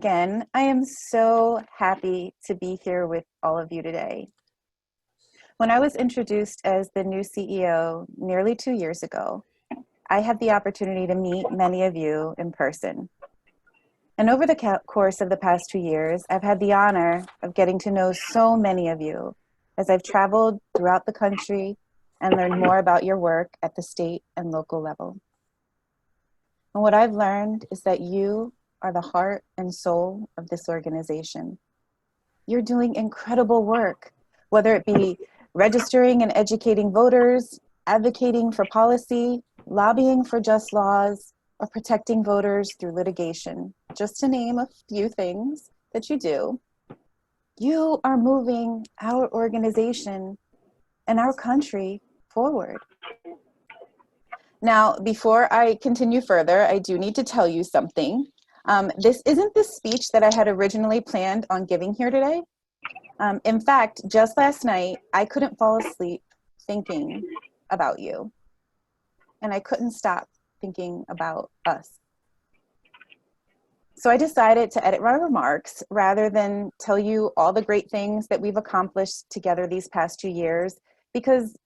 Again, I am so happy to be here with all of you today. When I was introduced as the new CEO nearly 2 years ago, I had the opportunity to meet many of you in person. And over the course of the past 2 years, I've had the honor of getting to know so many of you as I've traveled throughout the country and learned more about your work at the state and local level. And what I've learned is that you are the heart and soul of this organization. You're doing incredible work, whether it be registering and educating voters, advocating for policy, lobbying for just laws, or protecting voters through litigation, just to name a few things that you do. You are moving our organization and our country forward. Now, before I continue further, I do need to tell you something. This isn't the speech that I had originally planned on giving here today. In fact, just last night, I couldn't fall asleep thinking about you. And I couldn't stop thinking about us. So I decided to edit my remarks rather than tell you all the great things that we've accomplished together these past 2 years, because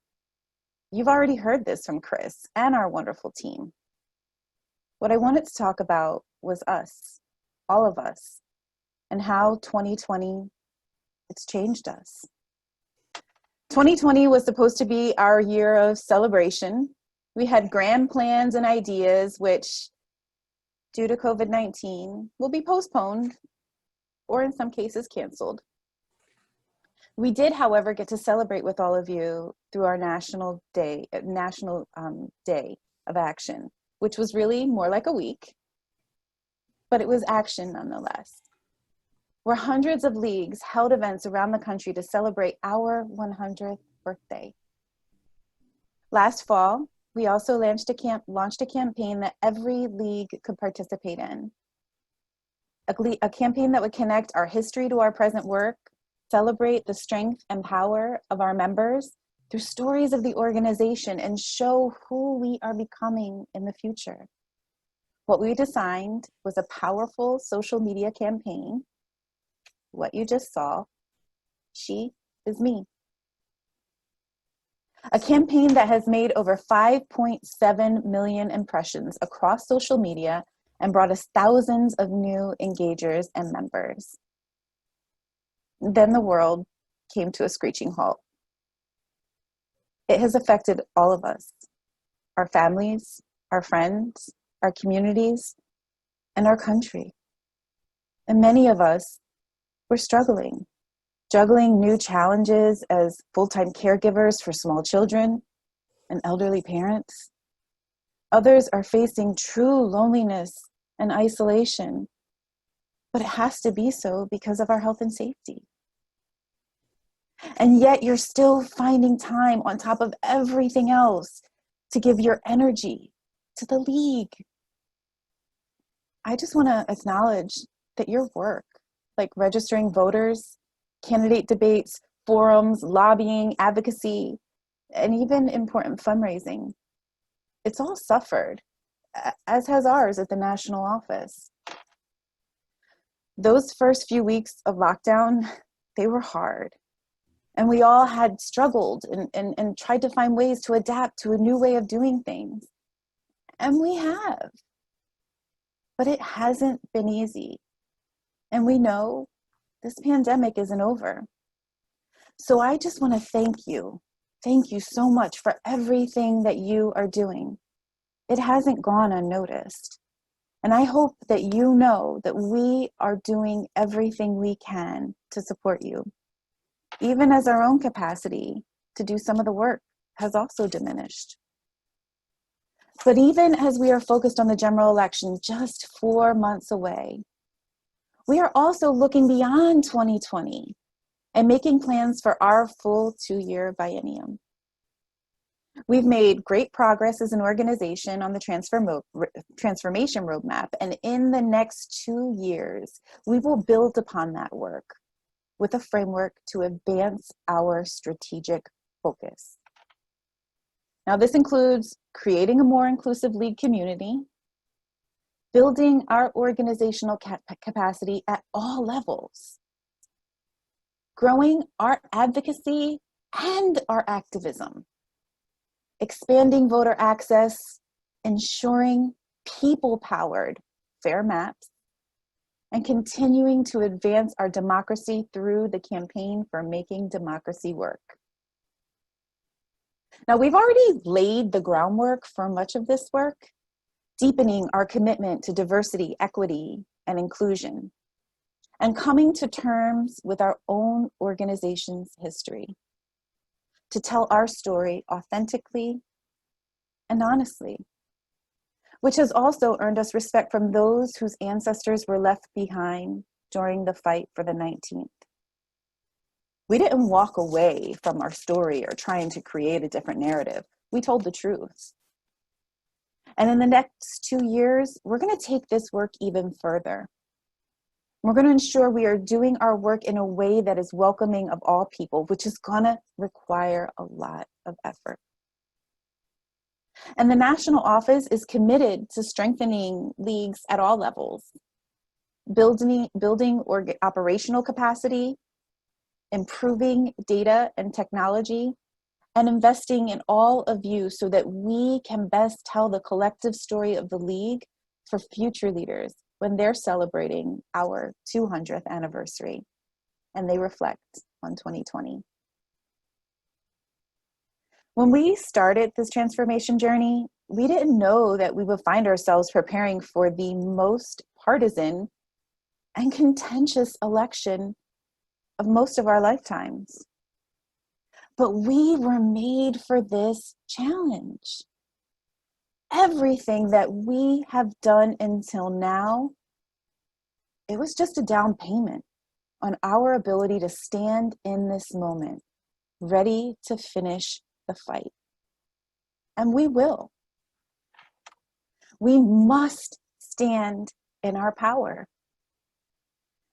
you've already heard this from Chris and our wonderful team. What I wanted to talk about was us, all of us, and how 2020, it's changed us. 2020 was supposed to be our year of celebration. We had grand plans and ideas, which, due to COVID-19, will be postponed or in some cases canceled. We did, however, get to celebrate with all of you through our national day of action, which was really more like a week, but it was action nonetheless, where hundreds of leagues held events around the country to celebrate our 100th birthday. Last fall, we also launched a campaign that every league could participate in. A campaign that would connect our history to our present work, celebrate the strength and power of our members through stories of the organization, and show who we are becoming in the future. What we designed was a powerful social media campaign. What you just saw, she is me. A campaign that has made over 5.7 million impressions across social media and brought us thousands of new engagers and members. Then the world came to a screeching halt. It has affected all of us, our families, our friends, our communities, and our country. And many of us were struggling new challenges as full-time caregivers for small children and elderly parents. Others are facing true loneliness and isolation, but it has to be so because of our health and safety. And yet you're still finding time on top of everything else to give your energy to the league. I just want to acknowledge that your work, like registering voters, candidate debates, forums, lobbying, advocacy, and even important fundraising, it's all suffered, as has ours at the national office. Those first few weeks of lockdown, they were hard. And we all had struggled and tried to find ways to adapt to a new way of doing things. And we have. But it hasn't been easy. And we know this pandemic isn't over. So I just want to thank you. Thank you so much for everything that you are doing. It hasn't gone unnoticed. And I hope that you know that we are doing everything we can to support you, even as our own capacity to do some of the work has also diminished. But even as we are focused on the general election just 4 months away, we are also looking beyond 2020 and making plans for our full 2-year biennium. We've made great progress as an organization on the transformation roadmap, and in the next 2 years, we will build upon that work with a framework to advance our strategic focus. Now, this includes creating a more inclusive league community, building our organizational capacity at all levels, growing our advocacy and our activism, expanding voter access, ensuring people-powered fair maps, and continuing to advance our democracy through the campaign for making democracy work. Now, we've already laid the groundwork for much of this work, deepening our commitment to diversity, equity, and inclusion, and coming to terms with our own organization's history to tell our story authentically and honestly, which has also earned us respect from those whose ancestors were left behind during the fight for the 19th. We didn't walk away from our story or trying to create a different narrative. We told the truth. And in the next 2 years, we're going to take this work even further. We're going to ensure we are doing our work in a way that is welcoming of all people, which is going to require a lot of effort. And the national office is committed to strengthening leagues at all levels, building operational capacity, improving data and technology, and investing in all of you so that we can best tell the collective story of the league for future leaders when they're celebrating our 200th anniversary and they reflect on 2020. When we started this transformation journey, we didn't know that we would find ourselves preparing for the most partisan and contentious election of most of our lifetimes. But we were made for this challenge. Everything that we have done until now, it was just a down payment on our ability to stand in this moment, ready to finish the fight. And we will. We must stand in our power.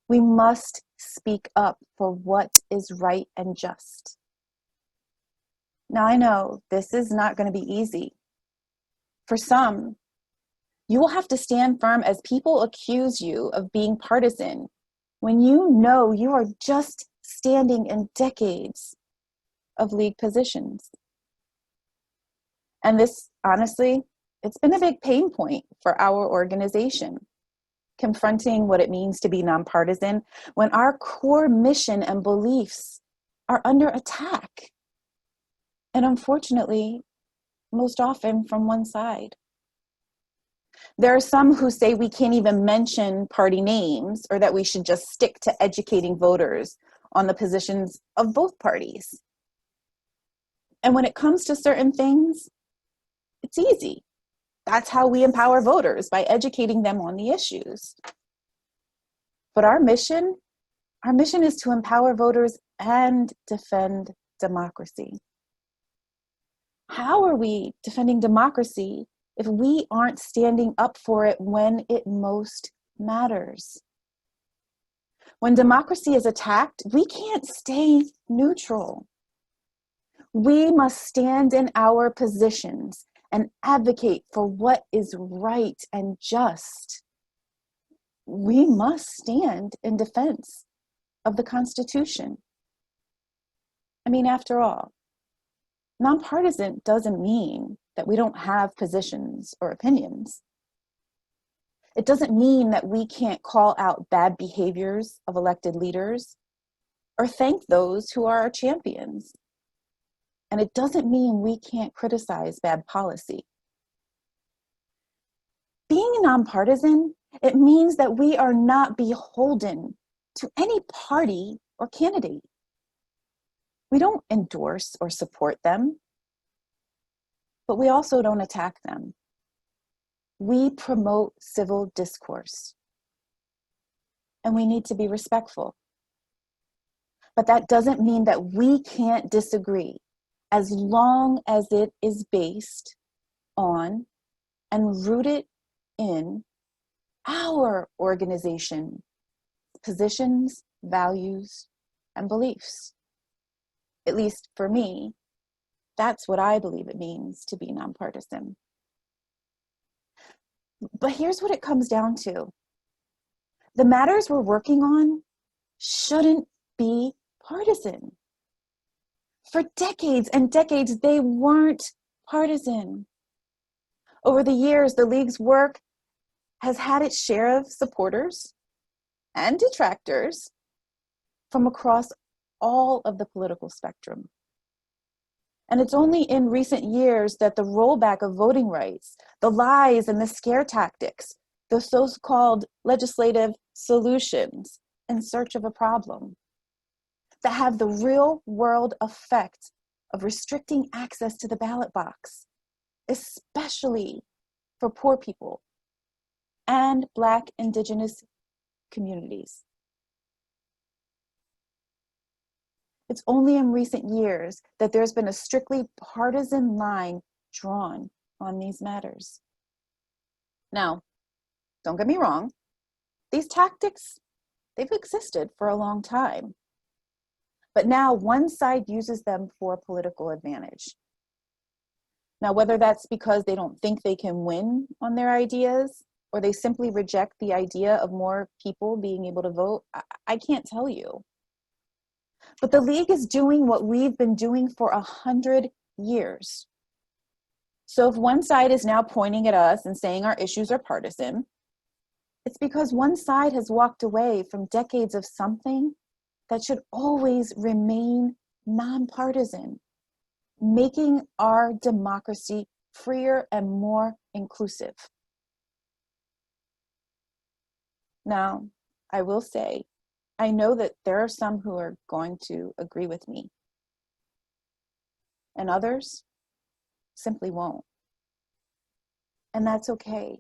We must speak up for what is right and just. Now, I know this is not going to be easy. For some, you will have to stand firm as people accuse you of being partisan when you know you are just standing in decades of league positions. And this, honestly, it's been a big pain point for our organization, confronting what it means to be nonpartisan when our core mission and beliefs are under attack. And unfortunately, most often from one side. There are some who say we can't even mention party names or that we should just stick to educating voters on the positions of both parties. And when it comes to certain things, it's easy. That's how we empower voters, by educating them on the issues. But our mission is to empower voters and defend democracy. How are we defending democracy if we aren't standing up for it when it most matters? When democracy is attacked, we can't stay neutral. We must stand in our positions and advocate for what is right and just. We must stand in defense of the Constitution. I mean, after all, nonpartisan doesn't mean that we don't have positions or opinions. It doesn't mean that we can't call out bad behaviors of elected leaders or thank those who are our champions. And it doesn't mean we can't criticize bad policy. Being nonpartisan, it means that we are not beholden to any party or candidate. We don't endorse or support them, but we also don't attack them. We promote civil discourse, and we need to be respectful. But that doesn't mean that we can't disagree, as long as it is based on and rooted in our organization, positions, values, and beliefs. At least for me, that's what I believe it means to be nonpartisan. But here's what it comes down to. The matters we're working on shouldn't be partisan. For decades and decades, they weren't partisan. Over the years, the League's work has had its share of supporters and detractors from across all of the political spectrum. And it's only in recent years that the rollback of voting rights, the lies and the scare tactics, the so-called legislative solutions in search of a problem that have the real world effect of restricting access to the ballot box, especially for poor people and Black, Indigenous communities. It's only in recent years that there's been a strictly partisan line drawn on these matters. Now, don't get me wrong, these tactics, they've existed for a long time. But now one side uses them for political advantage. Now, whether that's because they don't think they can win on their ideas, or they simply reject the idea of more people being able to vote, I can't tell you. But the League is doing what we've been doing for 100 years. So if one side is now pointing at us and saying our issues are partisan, it's because one side has walked away from decades of something that should always remain nonpartisan, making our democracy freer and more inclusive. Now, I will say, I know that there are some who are going to agree with me, and others simply won't. And that's okay.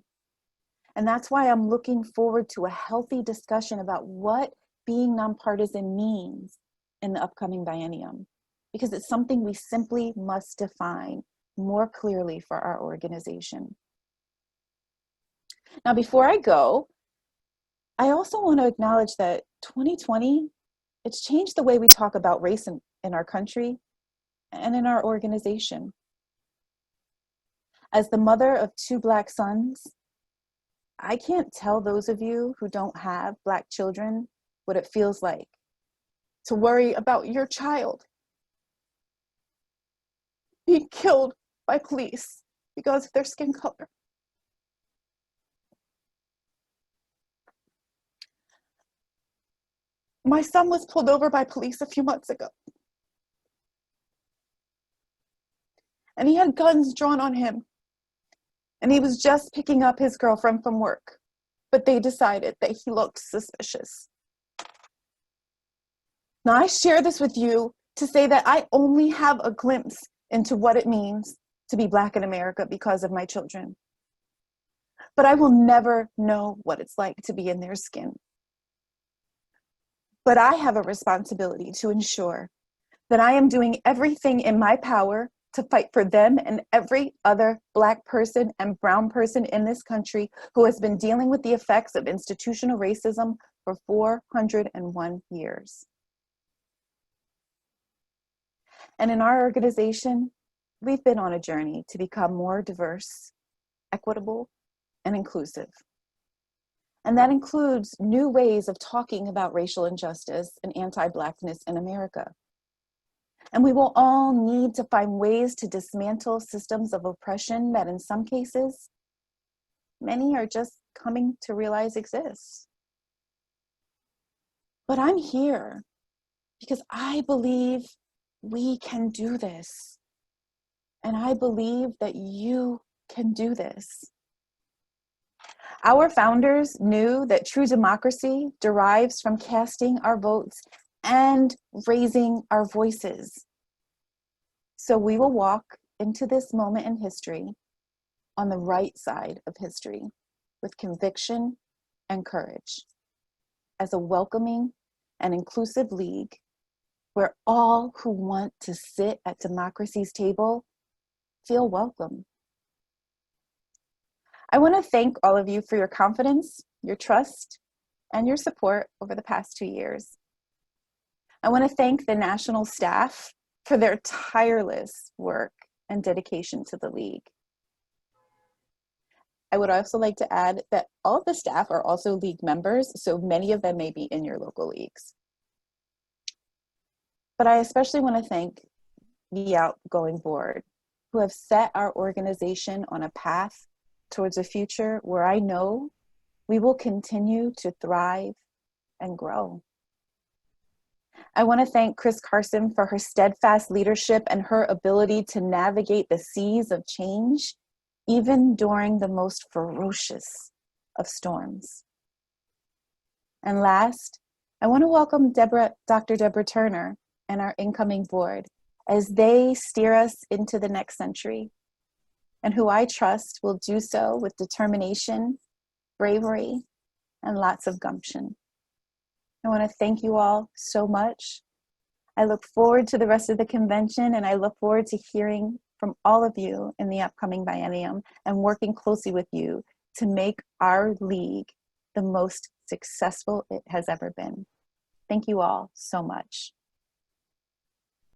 And that's why I'm looking forward to a healthy discussion about what being nonpartisan means in the upcoming biennium, because it's something we simply must define more clearly for our organization. Now, before I go, I also want to acknowledge that 2020, it's changed the way we talk about race in our country and in our organization. As the mother of 2 Black sons, I can't tell those of you who don't have Black children what it feels like to worry about your child being killed by police because of their skin color. My son was pulled over by police a few months ago, and he had guns drawn on him, and he was just picking up his girlfriend from work, but they decided that he looked suspicious. Now, I share this with you to say that I only have a glimpse into what it means to be Black in America because of my children, but I will never know what it's like to be in their skin. But I have a responsibility to ensure that I am doing everything in my power to fight for them and every other Black person and brown person in this country who has been dealing with the effects of institutional racism for 401 years. And in our organization, we've been on a journey to become more diverse, equitable, and inclusive. And that includes new ways of talking about racial injustice and anti-Blackness in America. And we will all need to find ways to dismantle systems of oppression that in some cases, many are just coming to realize exist. But I'm here because I believe we can do this. And I believe that you can do this. Our founders knew that true democracy derives from casting our votes and raising our voices. So we will walk into this moment in history on the right side of history with conviction and courage as a welcoming and inclusive league where all who want to sit at democracy's table feel welcome. I want to thank all of you for your confidence, your trust, and your support over the past 2 years. I want to thank the national staff for their tireless work and dedication to the League. I would also like to add that all of the staff are also league members, so many of them may be in your local leagues. But I especially want to thank the outgoing board who have set our organization on a path towards a future where I know we will continue to thrive and grow. I want to thank Chris Carson for her steadfast leadership and her ability to navigate the seas of change, even during the most ferocious of storms. And last, I want to welcome Dr. Deborah Turner and our incoming board as they steer us into the next century, and who I trust will do so with determination, bravery, and lots of gumption. I want to thank you all so much. I look forward to the rest of the convention, and I look forward to hearing from all of you in the upcoming biennium and working closely with you to make our league the most successful it has ever been. Thank you all so much.